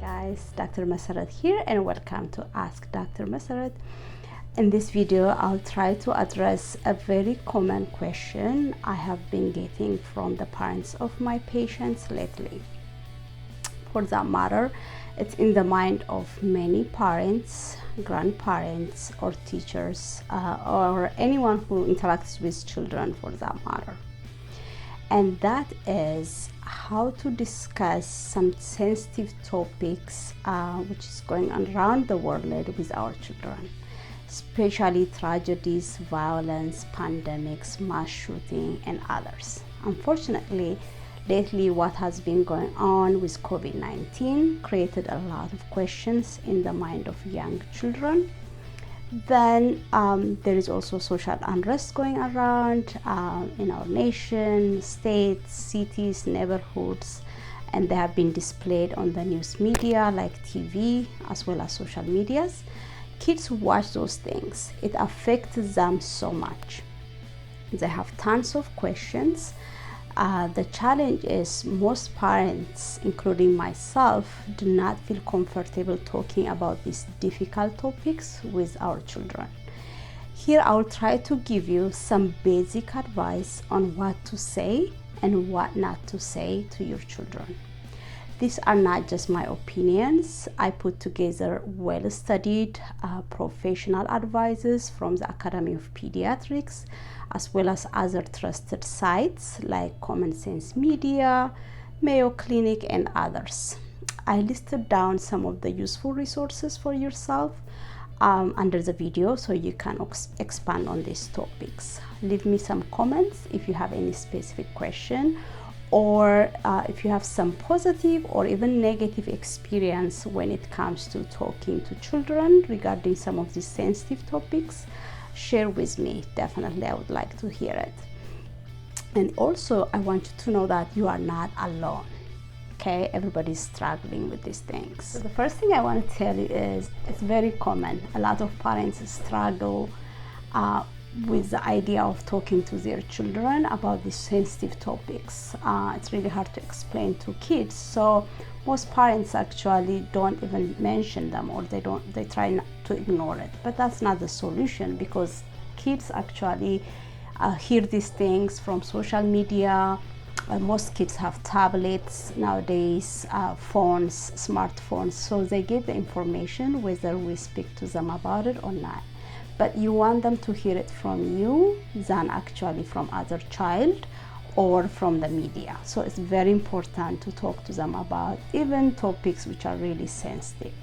guys, Dr. Meseret here and welcome to Ask Dr. Meseret. In this video, I'll try to address a very common question I have been getting from the parents of my patients lately. For that matter, it's in the mind of many parents, grandparents, or teachers, or anyone who interacts with children for that matter. And that is how to discuss some sensitive topics which is going on around the world with our children, especially tragedies, violence, pandemics, mass shooting, and others. Unfortunately, lately what has been going on with COVID-19 created a lot of questions in the mind of young children. Then there is also social unrest going around in our nation, states, cities, neighborhoods, and they have been displayed on the news media like TV as well as social medias. Kids watch those things. It affects them so much. They have tons of questions. The challenge is most parents, including myself, do not feel comfortable talking about these difficult topics with our children. Here I'll try to give you some basic advice on what to say and what not to say to your children. These are not just my opinions. I put together well-studied professional advices from the Academy of Pediatrics, as well as other trusted sites like Common Sense Media, Mayo Clinic, and others. I listed down some of the useful resources for yourself under the video so you can expand on these topics. Leave me some comments if you have any specific question, or if you have some positive or even negative experience when it comes to talking to children regarding some of these sensitive topics. Share with me. Definitely I would like to hear it. And also I want you to know that you are not alone. Okay, everybody's struggling with these things. So the first thing I want to tell you is it's very common. A lot of parents struggle with the idea of talking to their children about these sensitive topics. It's really hard to explain to kids, so most parents actually don't even mention them, or they try not to ignore it. But that's not the solution, because kids actually hear these things from social media. Most kids have tablets nowadays, phones, smartphones, so they get the information whether we speak to them about it or not. But you want them to hear it from you than actually from other child or from the media. So it's very important to talk to them about even topics which are really sensitive.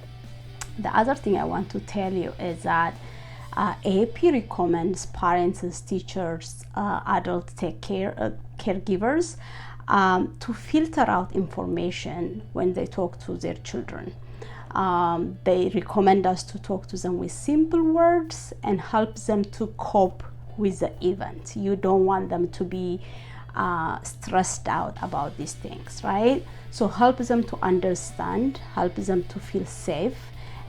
The other thing I want to tell you is that AAP recommends parents, teachers, adult caregivers to filter out information when they talk to their children. They recommend us to talk to them with simple words and help them to cope with the event. You don't want them to be stressed out about these things, right? So help them to understand, help them to feel safe,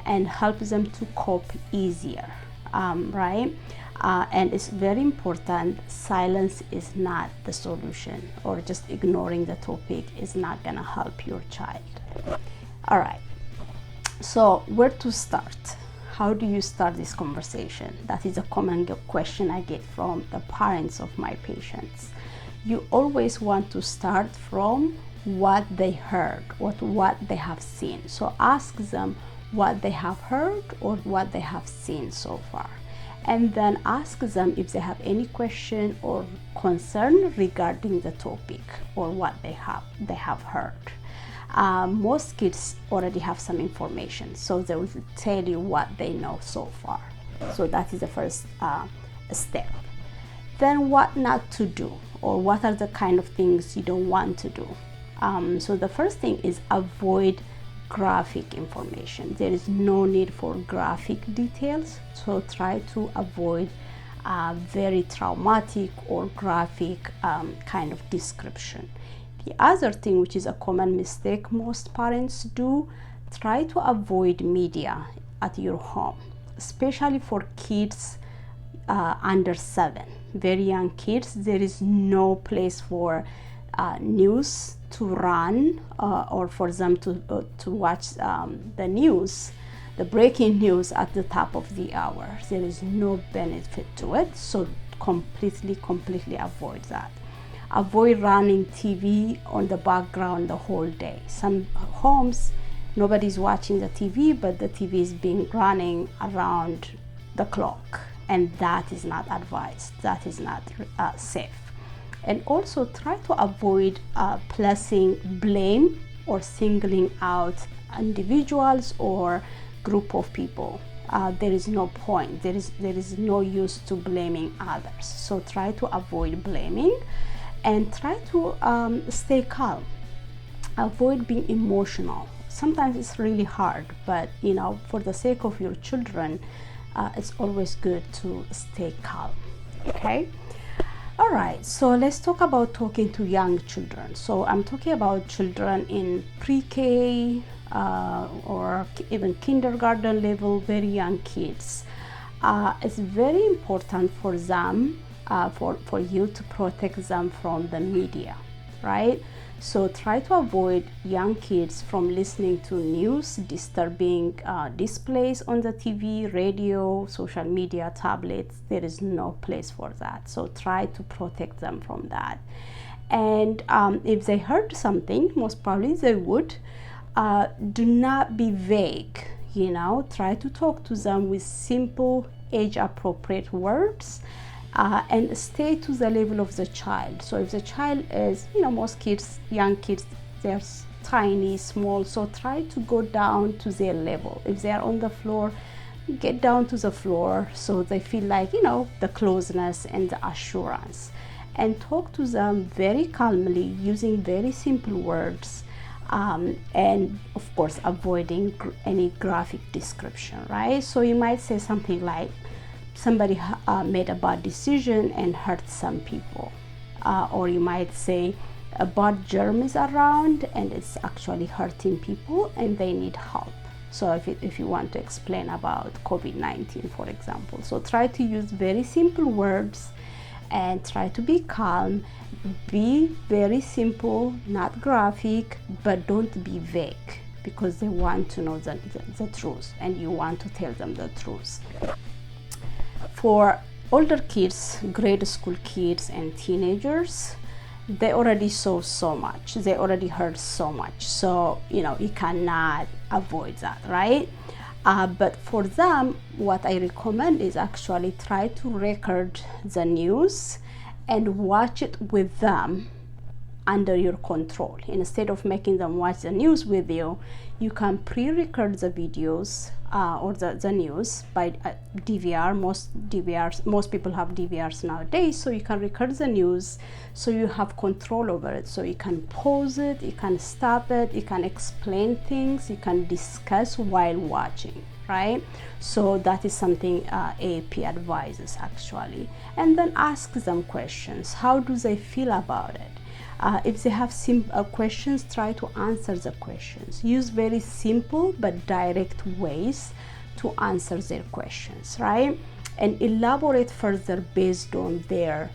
and help them to cope easier, right? And it's very important. Silence is not the solution, or just ignoring the topic is not gonna help your child. All right. So where to start? How do you start this conversation? That is a common question I get from the parents of my patients. You always want to start from what they heard, what they have seen. So ask them what they have heard or what they have seen so far. And then ask them if they have any question or concern regarding the topic or what they have heard. Most kids already have some information, so they will tell you what they know so far. So that is the first step. Then what not to do, or what are the kind of things you don't want to do. So the first thing is avoid graphic information. There is no need for graphic details, so try to avoid very traumatic or graphic kind of description. The other thing, which is a common mistake most parents do, try to avoid media at your home, especially for kids under 7, very young kids. There is no place for news to run, or for them to watch the news, the breaking news at the top of the hour. There is no benefit to it, so completely avoid that. Avoid running TV on the background the whole day. Some homes, nobody's watching the TV, but the TV is being running around the clock, and that is not advised. That is not safe. And also try to avoid placing blame or singling out individuals or group of people. There is no point. There is no use to blaming others. So try to avoid blaming, and try to stay calm. Avoid being emotional. Sometimes it's really hard, but for the sake of your children, it's always good to stay calm. Okay. All right, so let's talk about talking to young children. So I'm talking about children in pre-K or even kindergarten level, very young kids. It's very important for them, for you to protect them from the media, right? So try to avoid young kids from listening to news, disturbing displays on the TV, radio, social media, tablets. There is no place for that. So try to protect them from that. And if they heard something, most probably they would, do not be vague. Try to talk to them with simple, age-appropriate words. And stay to the level of the child. So if the child is, most kids, young kids, they're tiny, small, so try to go down to their level. If they're on the floor, get down to the floor so they feel like, the closeness and the assurance. And talk to them very calmly using very simple words, and of course avoiding any graphic description, right? So you might say something like, somebody made a bad decision and hurt some people, or you might say a bad germ is around and it's actually hurting people and they need help. So if you want to explain about COVID-19, for example, so try to use very simple words and try to be calm. Be very simple, not graphic, but don't be vague, because they want to know the truth and you want to tell them the truth. For older kids, grade school kids and teenagers, they already saw so much, they already heard so much, so you cannot avoid that, right? But for them, what I recommend is actually try to record the news and watch it with them under your control. Instead of making them watch the news with you, you can pre-record the videos or the news by DVR. Most people have DVRs nowadays, so you can record the news, so you have control over it. So you can pause it, you can stop it, you can explain things, you can discuss while watching, right? So that is something AAP advises actually. And then ask them questions. How do they feel about it? If they have questions, try to answer the questions. Use very simple but direct ways to answer their questions, right? And elaborate further based on their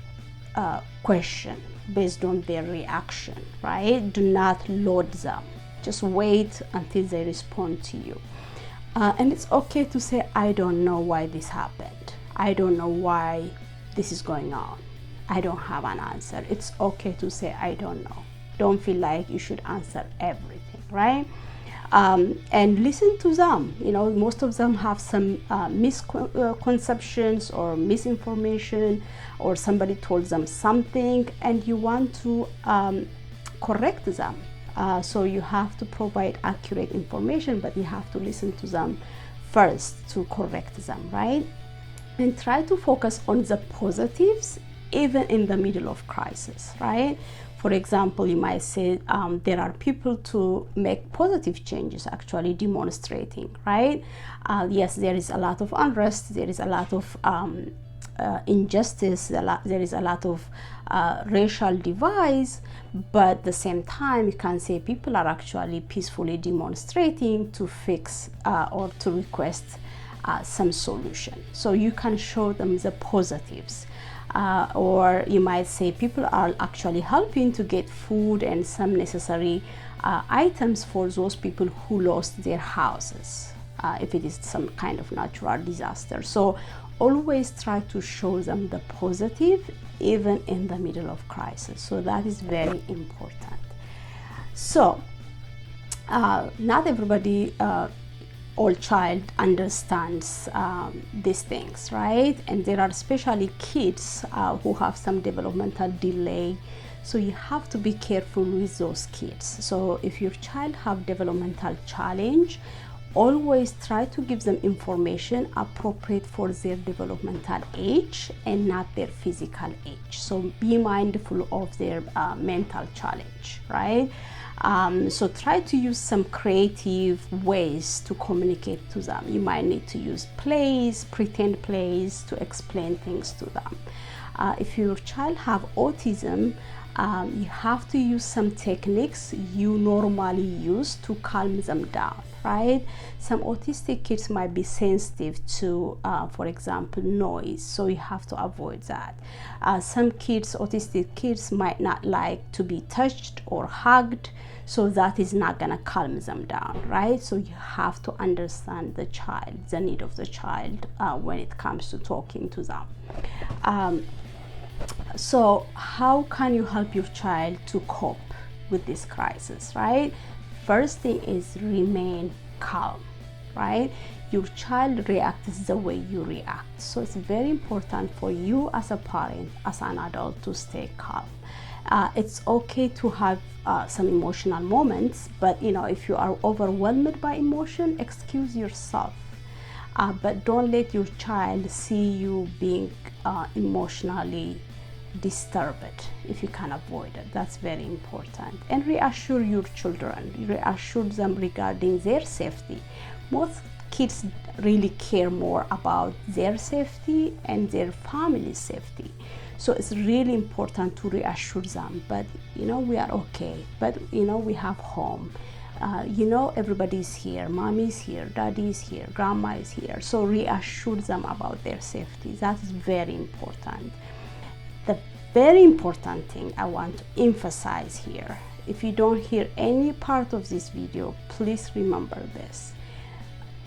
question, based on their reaction, right? Do not load them. Just wait until they respond to you. And it's okay to say, I don't know why this happened. I don't know why this is going on. I don't have an answer. It's okay to say, I don't know. Don't feel like you should answer everything, right? And listen to them. Most of them have some misconceptions or misinformation, or somebody told them something and you want to correct them. So you have to provide accurate information, but you have to listen to them first to correct them, right? And try to focus on the positives even in the middle of crisis, right? For example, you might say there are people to make positive changes, actually demonstrating, right? Yes, there is a lot of unrest, there is a lot of injustice, there is a lot of racial divides, but at the same time, you can say people are actually peacefully demonstrating to fix or to request some solution. So you can show them the positives. Or you might say people are actually helping to get food and some necessary items for those people who lost their houses, if it is some kind of natural disaster. So always try to show them the positive even in the middle of crisis. So that is very important. So not everybody, all child understands these things, right? And there are especially kids who have some developmental delay. So you have to be careful with those kids. So if your child have developmental challenge, always try to give them information appropriate for their developmental age and not their physical age. So be mindful of their mental challenge, right? So try to use some creative ways to communicate to them. You might need to use plays, pretend plays to explain things to them. If your child have autism, you have to use some techniques you normally use to calm them down, right? Some autistic kids might be sensitive to, for example, noise, so you have to avoid that. Some kids, autistic kids, might not like to be touched or hugged, so that is not gonna calm them down, right? So you have to understand the child, the need of the child when it comes to talking to them. So how can you help your child to cope with this crisis, right? First thing is remain calm, right? Your child reacts the way you react. So it's very important for you as a parent, as an adult, to stay calm. It's okay to have some emotional moments, but if you are overwhelmed by emotion, excuse yourself. But don't let your child see you being emotionally disturbed if you can avoid it. That's very important. And reassure your children, reassure them regarding their safety. Most kids really care more about their safety and their family's safety. So it's really important to reassure them, but we are okay, but we have home. Everybody's here, mommy's here, daddy's here, grandma is here. So reassure them about their safety. That is very important. The very important thing I want to emphasize here, if you don't hear any part of this video, please remember this.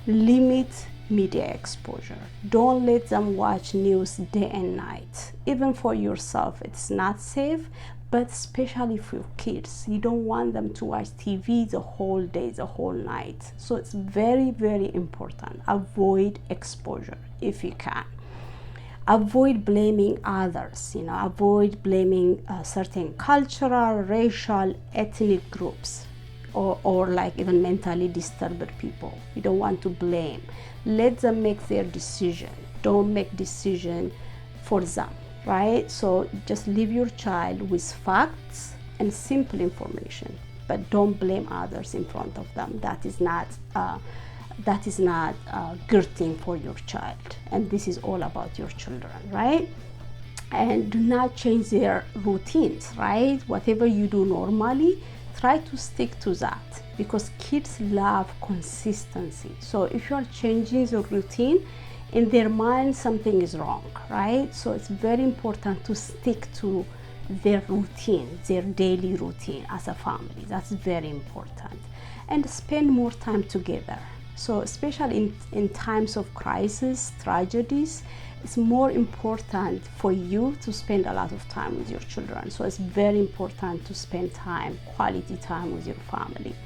Limit media exposure. Don't let them watch news day and night. Even for yourself, it's not safe, but especially for kids. You don't want them to watch TV the whole day, the whole night. So it's very, very important. Avoid exposure if you can. Avoid blaming others, avoid blaming certain cultural, racial, ethnic groups, or like even mentally disturbed people. You don't want to blame. Let them make their decision. Don't make decision for them, right? So just leave your child with facts and simple information, but don't blame others in front of them. That is not a good thing for your child, and this is all about your children, right? And do not change their routines, right? Whatever you do normally, try to stick to that, because kids love consistency. So if you are changing the routine, in their mind something is wrong, right? So it's very important to stick to their routine, their daily routine as a family. That's very important. And spend more time together. So especially in times of crisis, tragedies, it's more important for you to spend a lot of time with your children. So it's very important to spend quality time with your family.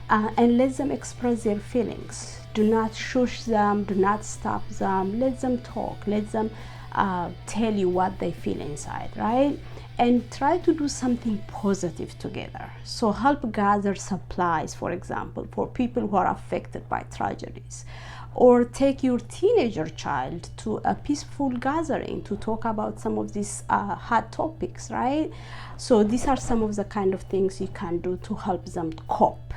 And let them express their feelings. Do not shush them, do not stop them, let them talk, let them tell you what they feel inside, right? And try to do something positive together. So help gather supplies, for example, for people who are affected by tragedies. Or take your teenager child to a peaceful gathering to talk about some of these hot topics, right? So these are some of the kind of things you can do to help them cope.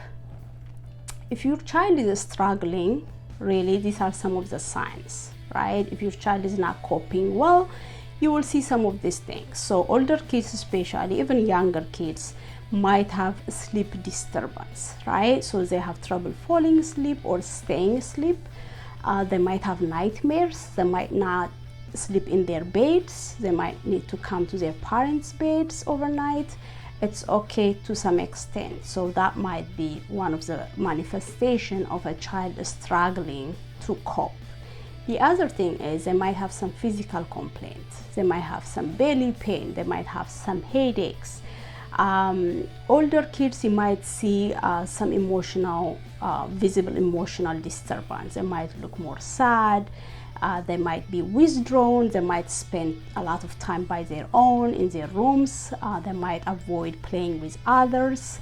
If your child is struggling, really, these are some of the signs, right? If your child is not coping well, you will see some of these things. So older kids especially, even younger kids, might have sleep disturbance, right? So they have trouble falling asleep or staying asleep. They might have nightmares. They might not sleep in their beds. They might need to come to their parents' beds overnight. It's okay to some extent. So that might be one of the manifestation of a child struggling to cope. The other thing is they might have some physical complaints. They might have some belly pain. They might have some headaches. Older kids, you might see some visible emotional disturbance. They might look more sad. They might be withdrawn. They might spend a lot of time by their own in their rooms. They might avoid playing with others.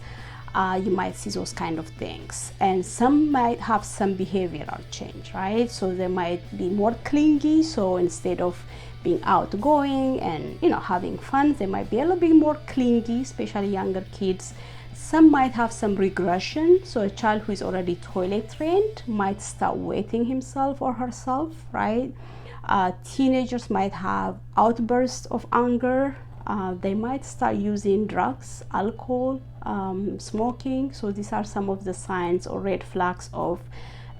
You might see those kind of things. And some might have some behavioral change, right? So they might be more clingy. So instead of being outgoing and having fun, they might be a little bit more clingy, especially younger kids. Some might have some regression. So a child who is already toilet trained might start wetting himself or herself, right? Teenagers might have outbursts of anger. They might start using drugs, alcohol, smoking. So these are some of the signs or red flags of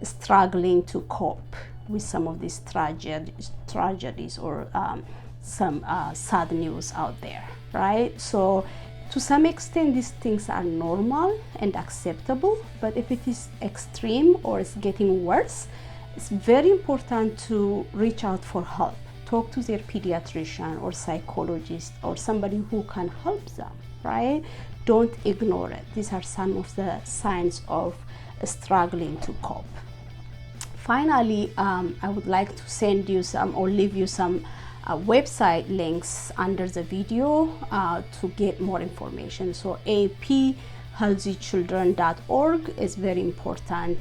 struggling to cope with some of these tragedies or some sad news out there, right? So to some extent, these things are normal and acceptable, but if it is extreme or it's getting worse, it's very important to reach out for help. Talk to their pediatrician or psychologist or somebody who can help them, right? Don't ignore it. These are some of the signs of struggling to cope. Finally, I would like to send you some or leave you some website links under the video to get more information. So aphealthychildren.org is very important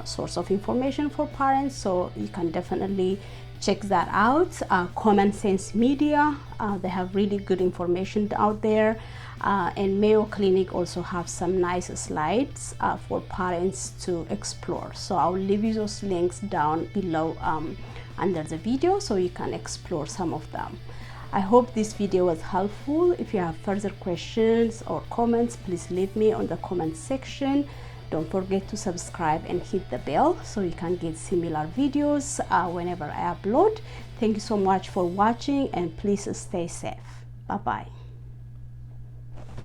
source of information for parents, so you can definitely check that out. Common Sense Media, they have really good information out there, and Mayo Clinic also have some nice slides for parents to explore. So I'll leave you those links down below under the video so you can explore some of them. I hope this video was helpful. If you have further questions or comments, please leave me on the comment section. Don't forget to subscribe and hit the bell so you can get similar videos whenever I upload. Thank you so much for watching, and please stay safe. Bye bye.